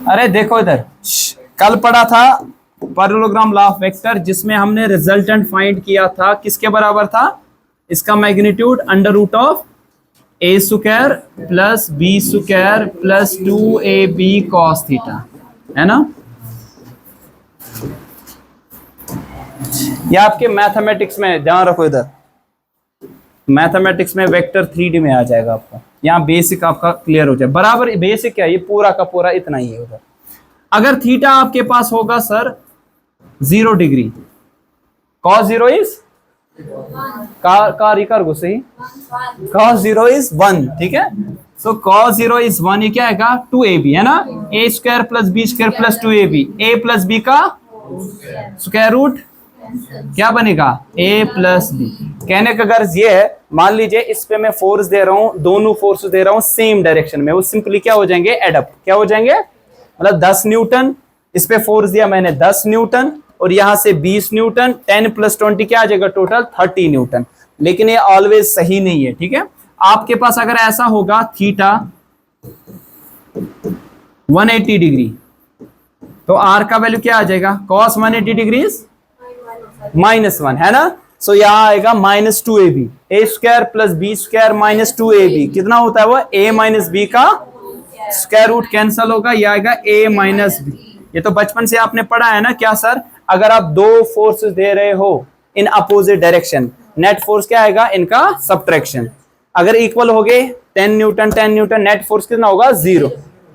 अरे देखो इधर, कल पढ़ा था पैरेललोग्राम लॉ ऑफ वेक्टर, जिसमें हमने रिजल्टेंट फाइंड किया था, किसके बराबर था? इसका magnitude under root of A square plus B square plus 2ab cos theta, है ना? ये आपके मैथमेटिक्स में ध्यान रखो, इधर मैथमेटिक्स में वेक्टर 3D में आ जाएगा आपका। यहाँ बेसिक आपका क्लियर हो जाए, बराबर बेसिक क्या है, ये पूरा का पूरा इतना ही है उधर। अगर थीटा आपके पास होगा सर 0 डिग्री, cos 0 इज सही, cos 0 इज 1, ठीक है? सो cos 0 इज 1, ये क्या आएगा 2ab, है ना? a square plus B square plus 2ab, a plus B का स्क्वायर रूट क्या बनेगा a प्लस बी। कहने का गर्ज ये है, मान लीजिए इस पे मैं फोर्स दे रहा हूं, दोनों फोर्स दे रहा हूं सेम डायरेक्शन में, वो सिंपली क्या हो जाएंगे, एडअप क्या हो जाएंगे, मतलब 10 न्यूटन इस पे फोर्स दिया मैंने 10 न्यूटन, और यहां से 20 न्यूटन, 10 प्लस 20 क्या आ जाएगा टोटल 30 न्यूटन। लेकिन ये ऑलवेज सही नहीं है, ठीक है? आपके पास अगर ऐसा होगा थीटा 180 डिग्री, तो आर का वैल्यू क्या आ जाएगा, cos 180 डिग्री -1, है ना? सो यहाँ आएगा -2ab, a square plus B square minus 2ab, कितना होता है वो, a माइनस बी का स्क्वायर रूट कैंसल होगा, ये आएगा a माइनस बी। ये तो बचपन से आपने पढ़ा है ना, क्या सर? अगर आप दो फोर्सेस दे रहे हो in opposite direction, net force क्या आएगा, इनका सब्ट्रैक्शन। अगर इक्वल हो गए 10 न्यूटन 10 न्यूटन, नेट फोर्स कितना होगा 0,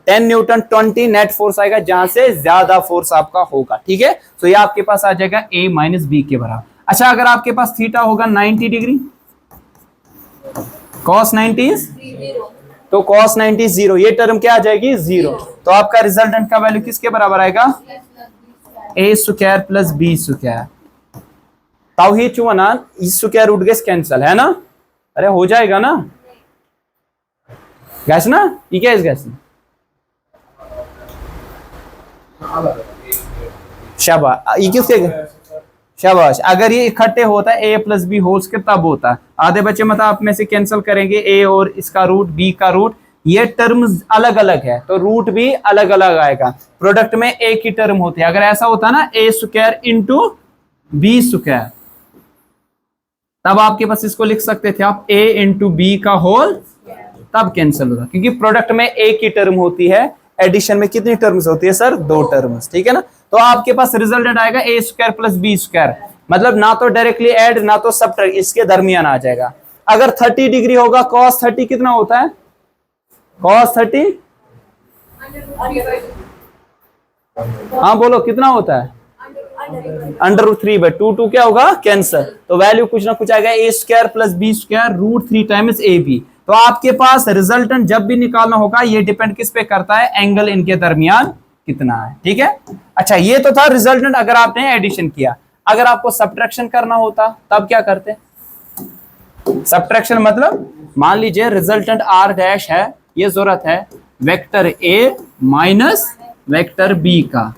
10 न्यूटन 20 नेट फोर्स आएगा, जहां से ज्यादा फोर्स आपका होगा, ठीक है? तो ये आपके पास आ जाएगा a माइनस बी के बराबर। अच्छा, अगर आपके पास थीटा होगा 90 डिग्री, cos 90 तो cos 90 0, ये टर्म क्या आ जाएगी 0, तो आपका रिजल्टेंट का वैल्यू किसके बराबर आएगा, a square plus B square. ताऊ ही चुना स्क्वायर रूट गैस कैंसल, है ना? अरे हो जाएगा ना गैस ना, ये क्या इस गैस, शाबाश, ये किसके, शाबाश। अगर ये इकट्ठे होता है a प्लस बी होल्स के तब होता है, आधे बच्चे मतलब आप में से कैंसिल करेंगे a और इसका रूट b का रूट, ये टर्म्स अलग अलग है तो रूट भी अलग अलग आएगा, प्रोडक्ट में एक ही टर्म होती है। अगर ऐसा होता है ना a square into B square, तब आपके पास इसको लिख सकते थे आप a इंटू बी का होल, तब कैंसिल होगा, क्योंकि प्रोडक्ट में एक ही टर्म होती है, एडिशन में कितनी टर्म्स होती है सर, 2 टर्म्स, ठीक है ना? तो आपके पास रिजल्टेंट आएगा a square plus B square, मतलब ना तो डायरेक्टली ऐड ना तो सब्ट्रैक्ट, इसके दरमियान आ जाएगा। अगर 30 डिग्री होगा cos 30 कितना होता है, cos 30, हाँ बोलो कितना होता है, अंडर रूट 3/2, क्या होगा कैंसर, तो वैल्यू कुछ ना कुछ आएगा a square plus B square root 3 times ab। तो आपके पास रिजल्टेंट जब भी निकालना होगा, ये डिपेंड किस पे करता है, एंगल इनके दरमियान कितना है, ठीक है? अच्छा, ये तो था रिजल्टेंट अगर आपने एडिशन किया। अगर आपको सब्ट्रैक्शन करना होता तब क्या करते, सब्ट्रैक्शन मतलब मान लीजिए रिजल्टेंट r डैश है, ये जरूरत है vector a minus vector b का,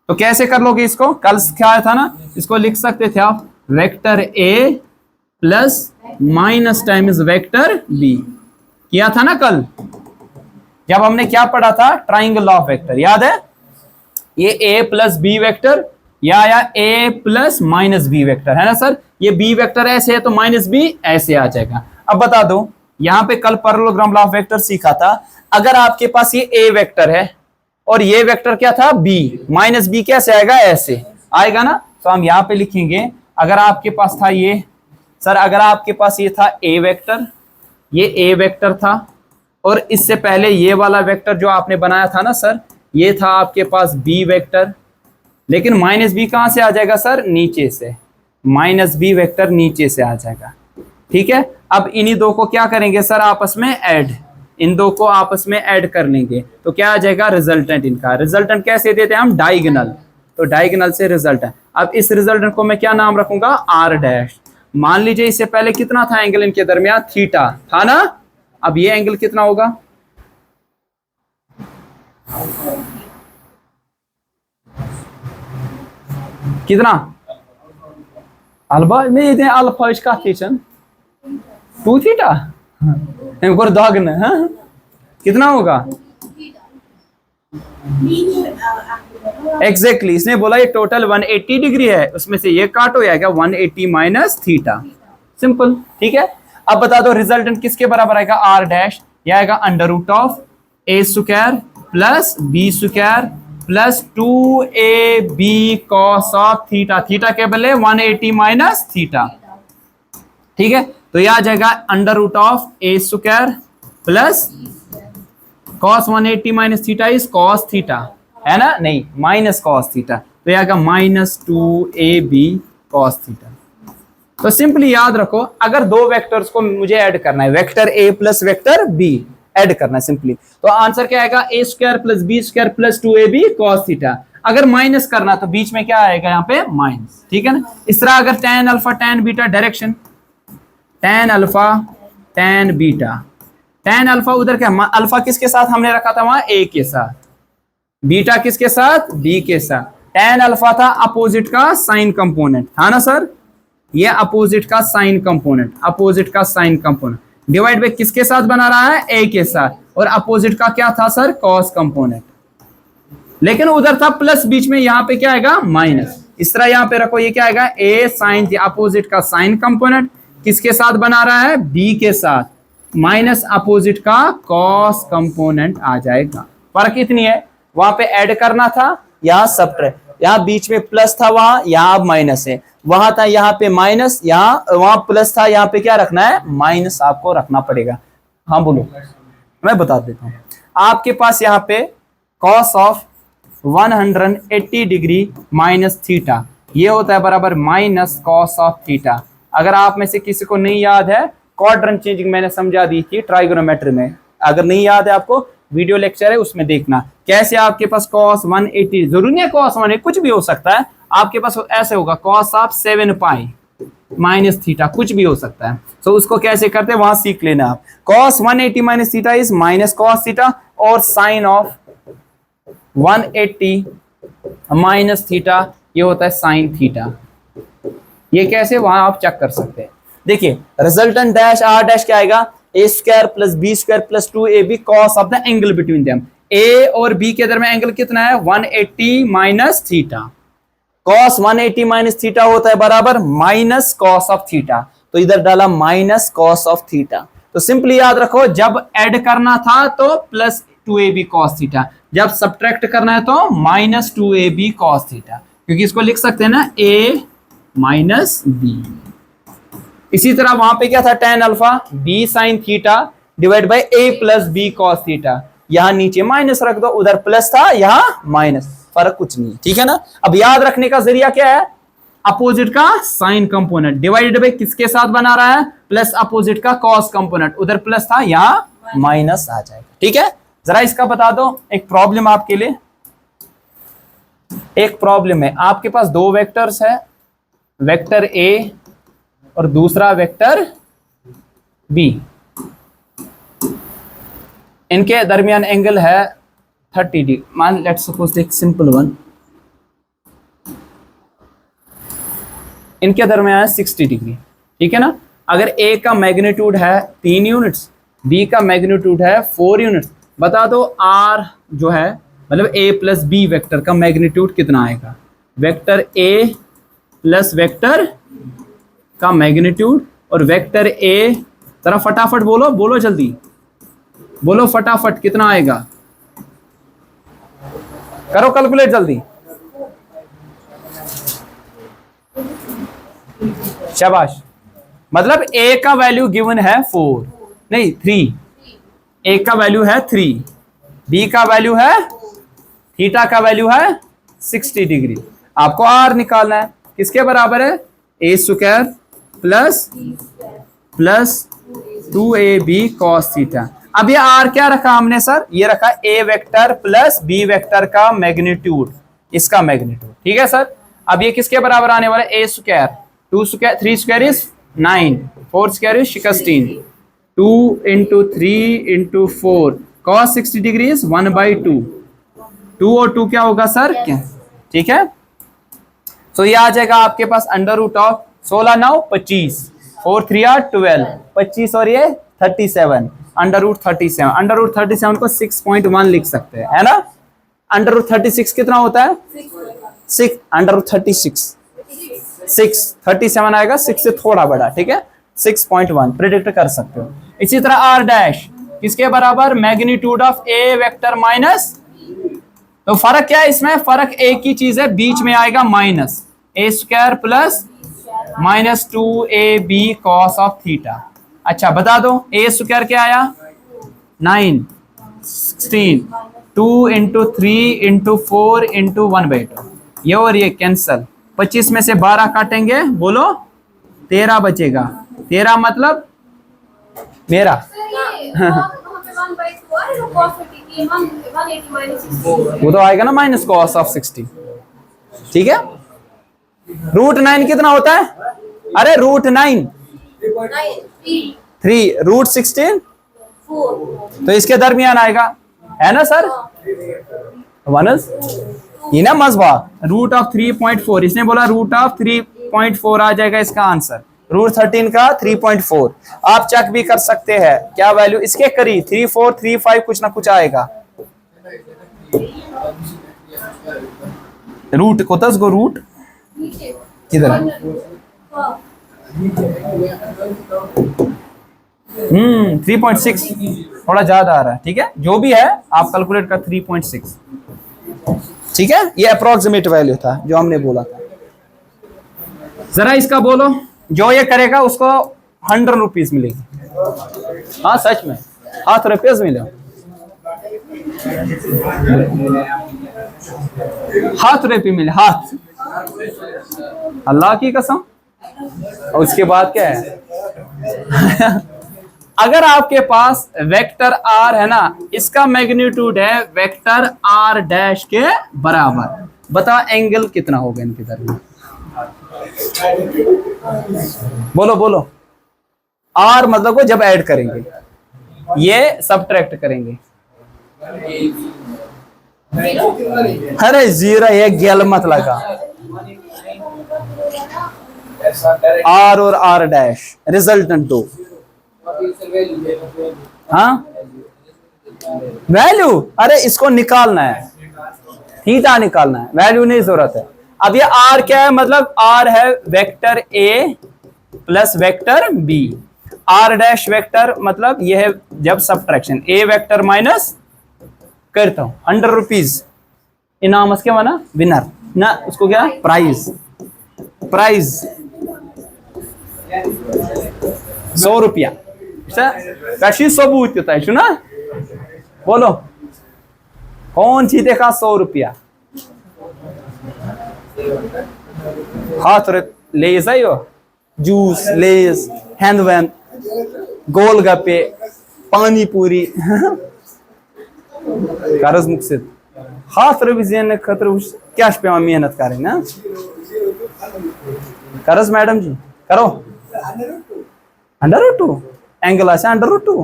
तो कैसे कर लोगे इसको, कल क्या था ना, इसको लिख सकते थे आप vector a plus minus times vector b, किया था ना कल जब हमने क्या पढ़ा था, ट्राइंगल ऑफ वेक्टर, याद है? ये a प्लस बी वेक्टर या a plus minus B vector, है ना सर? ये b वेक्टर ऐसे है तो माइनस b ऐसे आ जाएगा। अब बता दो, यहाँ पे कल पैरेललोग्राम लॉ ऑफ वेक्टर सीखा था, अगर आपके पास ये a वेक्टर है और ये वेक्टर क्या था b, माइनस b कैसे आएगा, ऐसे आएगा ना? तो हम यहाँ पे लिखेंगे, अगर आपके पास था ये सर, अगर आपके पास ये था a वेक्टर, ये a वेक्टर था, और इससे पहले ये वाला वेक्टर जो आपने बनाया था ना सर, ये था आपके पास b वेक्टर, लेकिन माइनस b कहां से आ जाएगा सर, नीचे से, माइनस b वेक्टर नीचे से आ जाएगा, ठीक है? अब इन्हीं दो को क्या करेंगे सर, आपस में ऐड, इन दो को आपस में ऐड कर लेंगे, तो क्या आ जाएगा रिजल्टेंट इनका। रिजल्टेंट कैसे देते हैं हम, डायगोनल, तो डायगोनल से रिजल्ट है। अब इस रिजल्टेंट को मैं क्या नाम रखूंगा, r डैश। मान लीजिए इससे पहले कितना था एंगल इनके दरमियान, थीटा था ना, अब ये एंगल कितना होगा, कितना, अल्फा में अल्फा इसका 2 थीटा दागन, हाँ कितना होगा एग्जैक्टली इसने बोला ये टोटल 180 डिग्री है, उसमें से ये काटो या क्या 180 माइनस थीटा, सिंपल। ठीक है, अब बता दो रिजल्टेंट किसके बराबर आएगा, आर डैश, यह आएगा under root of A square plus B square plus 2ab cos of theta, theta के बदले 180 माइनस थीटा। ठीक है, तो यह आ जाएगा under root of A square plus cos 180 minus theta is cos theta, है ना, नहीं माइनस कॉस थीटा, तो यह आएगा माइनस 2ab कॉस थीटा। तो सिंपली याद रखो, अगर दो वेक्टर्स को मुझे ऐड करना है, vector A plus vector B add करना है सिंपली, तो आंसर क्या आएगा A square plus B square plus 2ab cos theta. अगर माइनस करना तो बीच में क्या आएगा यहाँ पे माइनस। ठीक है ना, इस तरह अगर tan alpha tan beta direction, tan alpha tan beta, tan alpha उधर क्या, अल्फा किसके साथ हमने रखा था वहां ए के साथ, बीटा किसके साथ बी के साथ, tan अल्फा था अपोजिट का साइन कंपोनेंट, था ना सर, ये अपोजिट का साइन कंपोनेंट, अपोजिट का साइन कंपोनेंट डिवाइड बाय किसके साथ बना रहा है ए के साथ, और अपोजिट का क्या था सर कॉस कंपोनेंट, लेकिन उधर था प्लस बीच में, यहाँ पे क्या आएगा माइनस, इस तरह यहाँ पे रखो, ये क्या आएगा ए साइन, अपोजिट का साइन कंपोनेंट किसके साथ बना रहा है बी के साथ, माइनस अपोजिट का कॉस कंपोनेंट आ जाएगा। फर्क इतनी है, वहां पे ऐड करना था, यहाँ सब्ट्रैक्ट, यहाँ बीच में प्लस था, वहां यहाँ माइनस है, वहां था यहाँ पे माइनस, यहाँ वहां प्लस था, यहाँ पे क्या रखना है माइनस आपको रखना पड़ेगा। हाँ बोलो, मैं बता देता हूँ, आपके पास यहाँ पे cos of 180 degree minus theta, ये होता है बराबर माइनस कॉस ऑफ थीटा। अगर आप में से किसी को नहीं याद है, क्वाड्रेंट चेंजिंग मैंने समझा दी थी ट्राइगोनोमेट्री में, अगर नहीं याद है आपको वीडियो लेक्चर है उसमें देखना, कैसे आपके पास cos 180, जरूरी है cos 180, कुछ भी हो सकता है, आपके पास ऐसे होगा cos of 7 pi minus theta, कुछ भी हो सकता है। तो उसको कैसे करते हैं वहां सीख लेना आप। cos 180 minus theta is minus cos theta, और साइन ऑफ 180 माइनस थीटा ये होता है साइन थीटा। ये कैसे वहां आप चेक कर सकते हैं। देखिए रिजल्टेंट डैश आर डैश क्या आएगा, A square plus B square plus 2ab cos of the angle between them, A और बी के दरमियान एंगल कितना है 180 minus theta, cos 180 minus theta होता है बराबर माइनस कॉस ऑफ थीटा, तो इधर डाला माइनस कॉस ऑफ थीटा। तो सिंपली याद रखो, जब ऐड करना था तो प्लस 2ab कॉस थीटा, जब सब्ट्रैक्ट करना है तो माइनस 2ab कॉस थीटा, क्योंकि इसको लिख सकते हैं ना a माइनस बी। इसी तरह वहां पे क्या था tan alpha b sine theta divide by a plus b cos theta, यहां नीचे माइनस रख दो, उधर प्लस था यहां माइनस, फर्क कुछ नहीं है। ठीक है ना, अब याद रखने का जरिया क्या है, अपोजिट का साइन कंपोनेंट डिवाइडेड बाय किसके साथ बना रहा है प्लस अपोजिट का कॉस कंपोनेंट, उधर प्लस था यहां माइनस आ जाएगा। ठीक है, जरा इसका बता दो एक प्रॉब्लम आपके लिए। एक प्रॉब्लम है, आपके पास दो वेक्टर्स है, वेक्टर ए और दूसरा वेक्टर बी, इनके दरमियान एंगल है 30 डिग्री, मान लेट्स सपोज एक सिंपल वन, इनके दरमियान है 60 डिग्री। ठीक है ना, अगर ए का मैग्नीट्यूड है 3 यूनिट्स, बी का मैग्नीट्यूड है 4 यूनिट्स, बता दो आर जो है मतलब ए प्लस बी वेक्टर का मैग्नीट्यूड कितना आएगा, वेक्टर ए प्लस वेक्टर का मैग्नीट्यूड, और वेक्टर ए, जरा फटाफट बोलो, बोलो जल्दी बोलो फटाफट, कितना आएगा, करो कैलकुलेट जल्दी, शाबाश। मतलब ए का वैल्यू गिवन है 4 नहीं 3, ए का वैल्यू है 3, बी का वैल्यू है, थीटा का वैल्यू है 60 डिग्री। आपको आर निकालना है, किसके बराबर है A square plus 2ab cos theta. अब ये आर क्या रखा हमने सर, ये रखा A vector plus B vector का मैग्नीट्यूड, इसका मैग्नीट्यूड। ठीक है सर, अब ये किसके बराबर आने वाला है, A square 2 square 3 square is 9, 4 square is 16, 2 into 3 into 4 cos 60 degree is 1/2, 2 और 2 क्या होगा सर, क्या। ठीक है, तो ये आ जाएगा आपके पास अंडर रूट ऑफ 16 9 25, 4 3 8 12, 25 और ये 37, अंडर रूट 37, अंडर रूट 37 को 6.1 लिख सकते हैं, है ना। अंडर रूट 36 कितना होता है? 6, अंडर रूट 36 6, 37 आएगा 6 से थोड़ा बड़ा, ठीक है, 6.1 प्रिडिक्ट कर सकते हो। इसी तरह आर डैश किसके बराबर? Magnitude of A vector minus, तो फर्क क्या है इसमें? फर्क एक ही चीज है, बीच में आएगा minus, A square plus minus 2ab cos of theta. अच्छा बता दो, ए स्क्वायर क्या आया? 9, 16, 2 इंटू 3 इंटू 4 इंटू 1/2, ये और ये कैंसल, 25 में से 12 काटेंगे, बोलो 13 बचेगा। 13 मतलब मेरा वो तो आएगा ना माइनस cos ऑफ 60, ठीक है। रूट 9 कितना होता है? अरे रूट 9 3, रूट 16 4, तो इसके दरमियान आएगा, है ना सर? वनस ये ना मजबा रूट ऑफ 3.4, इसने बोला रूट ऑफ 3.4 आ जाएगा इसका आंसर, रूट 13 का 3.4। आप चेक भी कर सकते हैं क्या वैल्यू इसके करीब 3 4 3 5 कुछ ना कुछ आएगा। रूट कोतस गो रूट किधर है? 3.6 थोड़ा ज्यादा आ रहा है, ठीक है, जो भी है आप कैलकुलेट कर 3.6, ठीक है। ये अप्रोक्सीमेट वैल्यू था जो हमने बोला था। जरा इसका बोलो, जो ये करेगा उसको 100 रुपीज मिलेगी। हाँ सच में, हाथ रुपीज मिले, हाथ रुपये मिले, हाथ, अल्लाह की कसम। और उसके बाद क्या है? अगर आपके पास वेक्टर आर है ना, इसका मैग्नीट्यूड है वेक्टर आर डैश के बराबर, बता एंगल कितना होगा इनके दरमियान? बोलो बोलो। आर मतलब को जब ऐड करेंगे, ये सबट्रैक्ट करेंगे, अरे जीरो, ये गेल मत लगा। आर और आर डैश रिजल्टेंट दो, हाँ वैल्यू, अरे इसको निकालना है, थीटा निकालना है, वैल्यू नहीं जरूरत है। अब ये आर क्या है? मतलब आर है vector A plus vector B, R dash vector मतलब ये है जब सबट्रैक्शन, ए वेक्टर माइनस करता हूं 100 रुपीज इनाम के माना विनर ना, उसको क्या प्राइज, प्राइज 100 रुपया कशी सबूत होता है ना। बोलो कौन जीतेगा 100 रुपया? हाथ लेज है यो, जूस लेज हैंड वैन गोलगप्पे पानी पूरी कर्ज मुकसिद हाथ रवि जेन खतर क्या पे मेहनत करें ना। कर्ज मैडम जी करो अंडर 2 एंगल आशा अंडर 2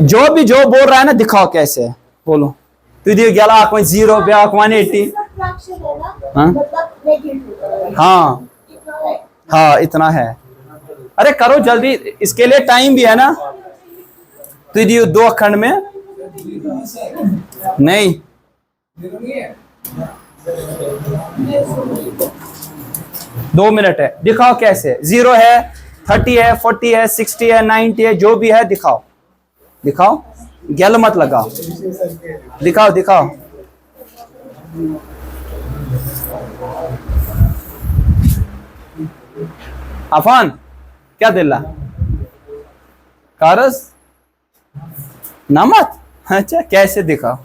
जो बोल रहा है ना दिखाओ कैसे है, बोलो तुझे गला कोई 0 ब्याक 180, हाँ हाँ इतना है। अरे करो जल्दी, इसके लिए टाइम भी है ना। तुझे 2 खंड में नहीं, 2 मिनट है, दिखाओ कैसे। 0 है, 30 है, 40 है, 60 है, 90 है, जो भी है दिखाओ, दिखाओ, गैल मत लगाओ, दिखाओ दिखाओ। अफान क्या दिला कारस नामत, अच्छा कैसे दिखाओ?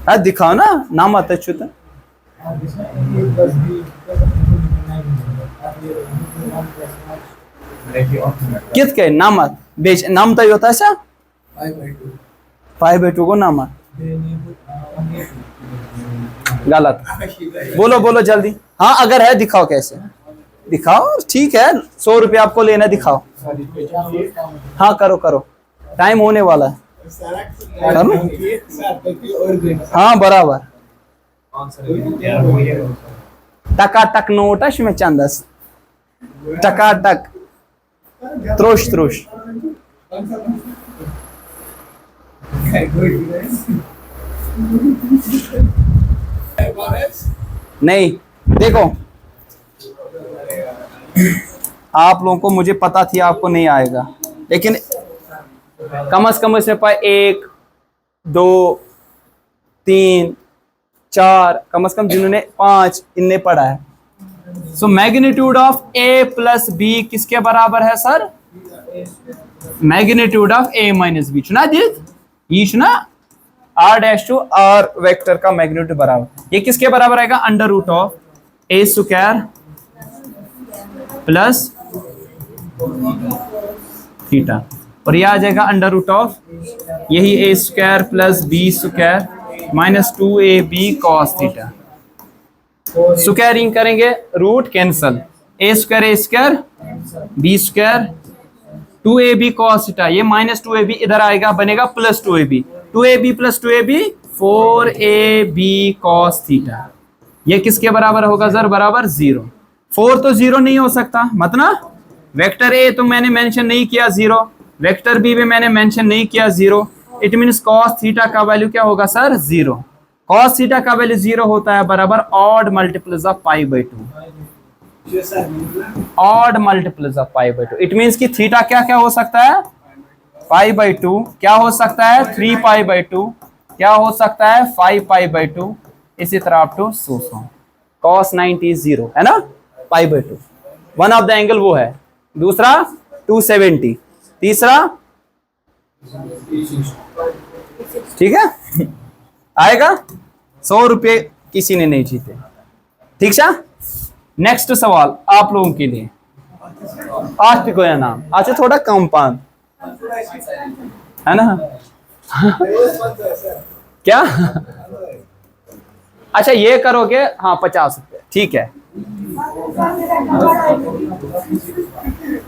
हाँ दिखाओ ना, नामत अच्युत कित के नामत बेच नाम तो होता है 5/2 को नामत गलत। बोलो बोलो जल्दी, हाँ अगर है दिखाओ कैसे, दिखाओ ठीक है। 100 रुपया आपको लेना, दिखाओ। हाँ करो करो, टाइम होने वाला है, करो। हाँ बराबर टकाटक नोट में चंदस टकाटक त्रुश त्रुश नहीं देखो, आप लोगों को मुझे पता थी आपको नहीं आएगा, लेकिन कम से कम इसमें पाए 1 2 3 4 कम से कम जिन्होंने 5 इनने पढ़ा है। So magnitude of a plus B किसके बराबर है sir? Magnitude of a minus B चुना जीत ये चुना r dash to r vector का मैग्नीट्यूड बराबर, ये किसके बराबर आएगा? Under root of a square plus theta, और ये आ जाएगा अंडर रूट ऑफ यही a square plus b square minus 2ab cos theta. Squaring करेंगे, root cancel, a square b square 2ab cos theta, ये माइनस 2ab इधर आएगा बनेगा plus 2ab, 2ab plus 2ab 4ab cos theta. ये किसके बराबर होगा सर? बराबर 0। 4 तो 0 नहीं हो सकता, मतलब वेक्टर ए तो मैंने मेंशन नहीं किया 0, वेक्टर बी में मैंने मेंशन नहीं किया 0, इट मींस कॉस थीटा का वैल्यू क्या होगा सर? 0। कॉस थीटा का वैल्यू 0 होता है बराबर odd multiples of pi by 2, odd multiples of pi by 2। It means कि थीटा क्या क्या हो सकता है? पाई बाई 2, क्या हो सकता है? 3 पाई बाई 2, क्या हो सकता है? 5 पाई बाई 2, इसी तरह अप टू सो कॉस 90 0 है ना, pi by 2। One of the angle वो है, दूसरा 270, तीसरा ठीक है आएगा 100 रुपये किसी ने नहीं जीते। ठीक है, नेक्स्ट सवाल आप लोगों के लिए आठ को नाम अच्छा थोड़ा कम पान है ना क्या? अच्छा ये करोगे, हाँ 50 रुपये ठीक है।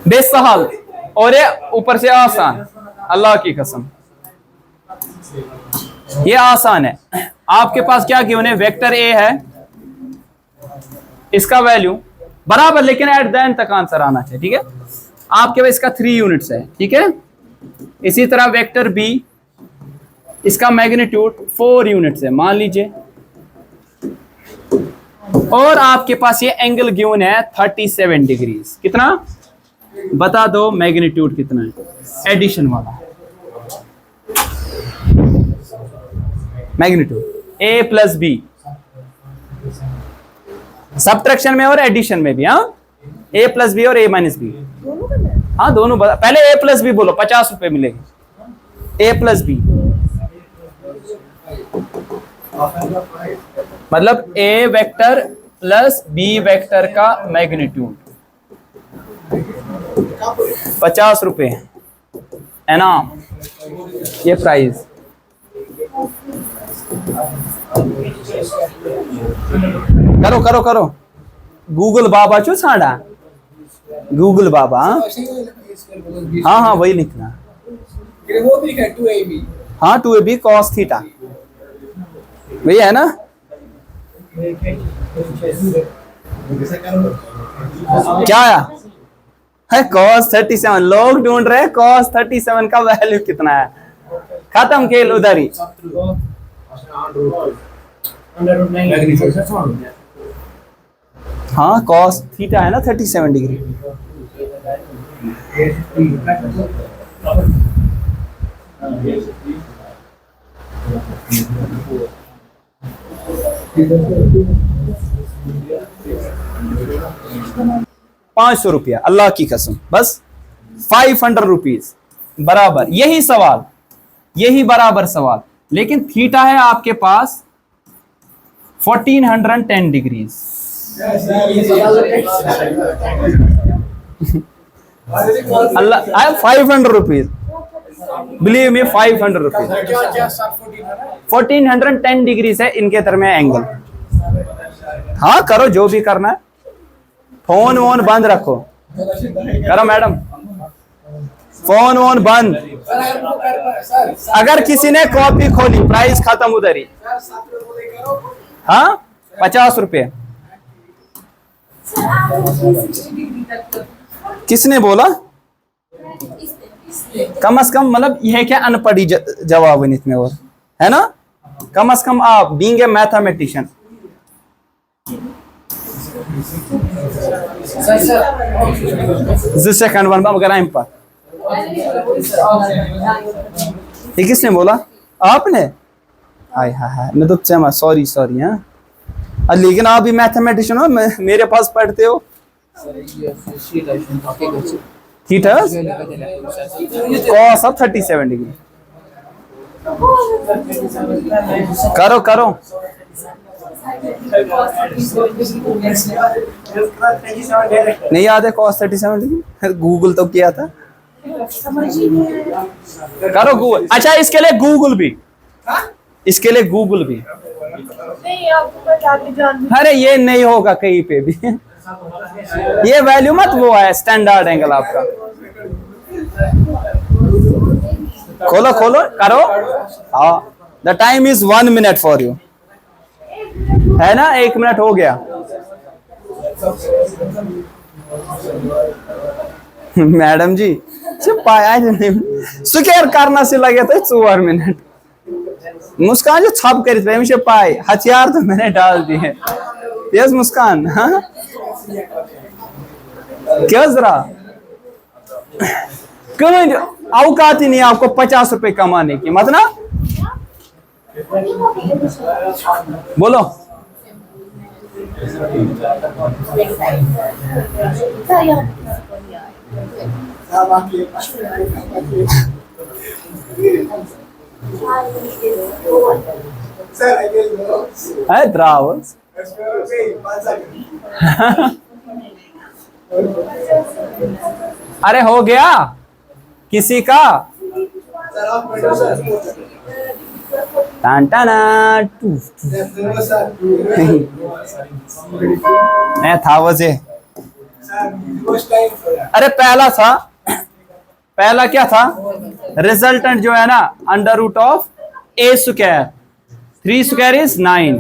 बेसहाल और ये ऊपर से आसान, अल्लाह की कसम ये आसान है। आपके पास क्या गिवन है? वेक्टर ए है, इसका वैल्यू बराबर, लेकिन एट द एंड तक आंसर आना चाहिए। ठीक है, आपके पास इसका 3 यूनिट्स है। ठीक है, इसी तरह वेक्टर बी, इसका मैग्नीट्यूड 4 यूनिट्स है मान लीजिए, और आपके पास ये एंगल गिवन है 37 डिग्रीज। कितना बता दो? मैग्नीट्यूड कितना है? एडिशन वाला magnitude a plus B, subtraction में और एडिशन में भी। हाँ a प्लस बी और a माइनस बी, हाँ दोनों पहले a प्लस बी बोलो, 50 रुपए मिलेंगे। a प्लस बी मतलब a vector plus b vector का मैग्नीट्यूड 50 रुपए है ना, ये प्राइस। करो करो करो, गूगल बाबा चो साड़ा, गूगल बाबा। हाँ हाँ वही लिखना, हाँ 2ab cos थीटा वही है ना। क्या है cos 37? लोग ढूंढ रहे हैं cos 37 का वैल्यू कितना है। खत्म खेल उधर ही। हाँ cos थीटा है ना 37 डिग्री। ₹500 अल्लाह की कसम, बस 500 रुपीज बराबर। यही सवाल, यही बराबर सवाल, लेकिन थीटा है आपके पास 1410 डिग्रीज। अल्लाह 500 rupees, believe me 500 rupees. 1410 degrees है इनके दरमियान एंगल। हाँ करो जो भी करना है, फोन वोन बंद रखो, करो मैडम, फोन वोन बंद। अगर किसी ने कॉपी खोली प्राइस खत्म उधर ही। हाँ 50 रुपये। किसने बोला? कम से कम मतलब यह क्या अनपढ़ी जवाब में और है ना, कम से कम आप being a mathematician. Second one मगर आइम पर ये किसने बोला? आपने? हाय हाय हाय, मैं तो क्षमा, सॉरी सॉरी। हाँ लेकिन आप भी मैथमेटिशियन हो, मेरे पास पढ़ते हो। Theta's cos of 37 degree. करो करो। नहीं याद है cos 37 डिग्री? गूगल तो किया था। करो गूगल। अच्छा इसके लिए गूगल भी, इसके लिए गूगल भी। अरे ये नहीं होगा कहीं पे भी। ये वैल्यू मत वो है स्टैंडर्ड एंगल आपका। खोलो खोलो करो। हाँ the time is 1 minute for you, है ना? 1 मिनट हो गया। मैडम जी पाया सुकेर करना से लगे थे 4 मिनट। मुस्कान जो छप कर पाए हथियार तो मैंने डाल दिए। यस मुस्कान। हाँ क्या जरा क्यों औकात ही नहीं आपको 50 रुपए कमाने की, मत ना बोलो। है द्रावस। अरे हो गया किसी का? मैं था वजह। अरे पहला था, पहला क्या था? रिजल्टेंट जो है ना under root of A square, 3 square is 9,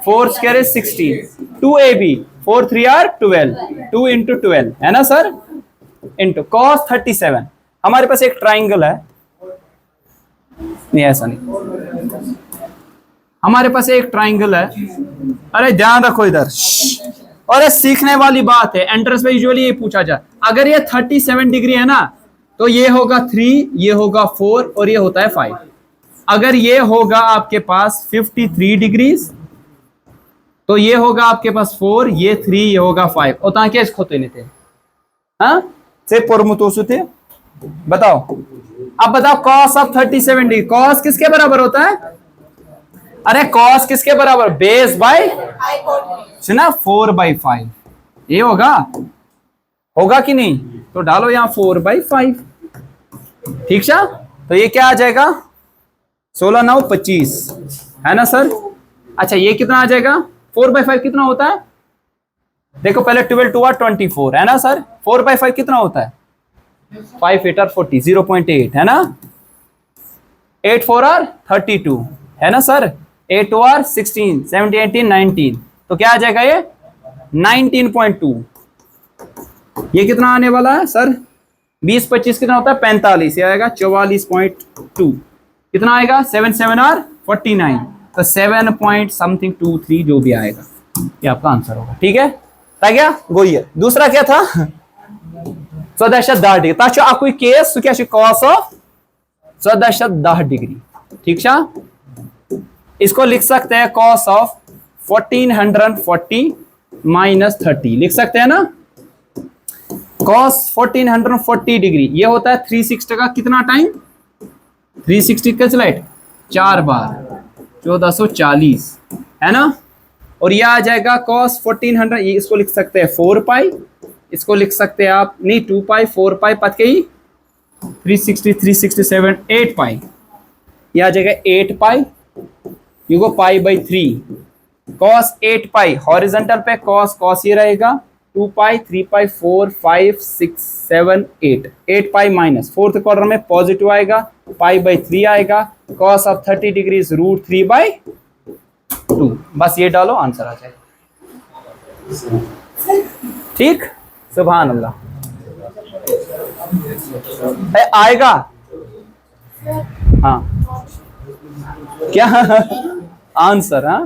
4 square is 16, 2ab, 4 3 are 12, 2 into 12 है ना सर, इंटू cos 37। हमारे पास एक ट्राइंगल है, नहीं ऐसा नहीं, हमारे पास एक ट्राइंगल है। अरे ध्यान रखो इधर, और ये सीखने वाली बात है, एंट्रेंस में यूजुअली ये पूछा जाए। अगर ये 37 डिग्री है ना तो ये होगा 3, ये होगा 4 और ये होता है 5। अगर ये होगा आपके पास 53 डिग्रीज तो ये होगा आपके पास 4, ये 3, ये होगा 5 और ताकि इसको खोते नहीं थे। हाँ से परमुतोसु थे। बताओ अब बताओ cos ऑफ 37 डिग्री, cos किसके बराबर होता है? अरे cos किसके बराबर? बेस बाय सुना 4/5। ये होगा, होगा कि नहीं? तो डालो यहां 4/5। ठीक है, तो ये क्या आ जाएगा? 16 9 25 है ना सर। अच्छा ये कितना आ जाएगा? 4/5 कितना होता है? देखो पहले 12 2 24 है ना सर। 4/5 कितना होता है? 5 8 40, 0.8 है ना। 8 4 32 है ना सर। 8 2 16, 17 18 19, तो क्या आ जाएगा ये? 19.2। ये कितना आने वाला है सर? 20 25 कितना होता है? 45, ये आएगा 44.2। कितना आएगा? 7 7 49, तो 7 पॉइंट समथिंग 23 जो भी आएगा ये आपका आंसर होगा। ठीक है क्या गोई है। दूसरा क्या था? 14 डिग्री तक अकु केस सह क्या cos ऑफ 14 डिग्री। ठीक है, इसको लिख सकते हैं cos ऑफ 1440 माइनस 30 लिख सकते हैं ना। cos 1440 डिग्री ये होता है 360 का कितना टाइम? 360 का स्लाइड 4 बार 1440 है ना। और ये आ जाएगा cos 1400, ये इसको लिख सकते हैं 4 पाई, इसको लिख सकते हैं आप नहीं 2 पाई 4 पाई पत के ही 360 367 8 पाई, ये आ जाएगा 8 pi, you go π/3 cos 8 pi horizontal पे cos ये रहेगा 2 pi 3 pi 4 5 6 7 8 pi minus fourth quarter में पॉजिटिव आएगा π/3 आएगा। cos of 30 degree √3/, 2। बस ये डालो, आंसर आ जाएगा। ठीक, सुभान अल्लाह। आएगा। हाँ क्या आंसर? हाँ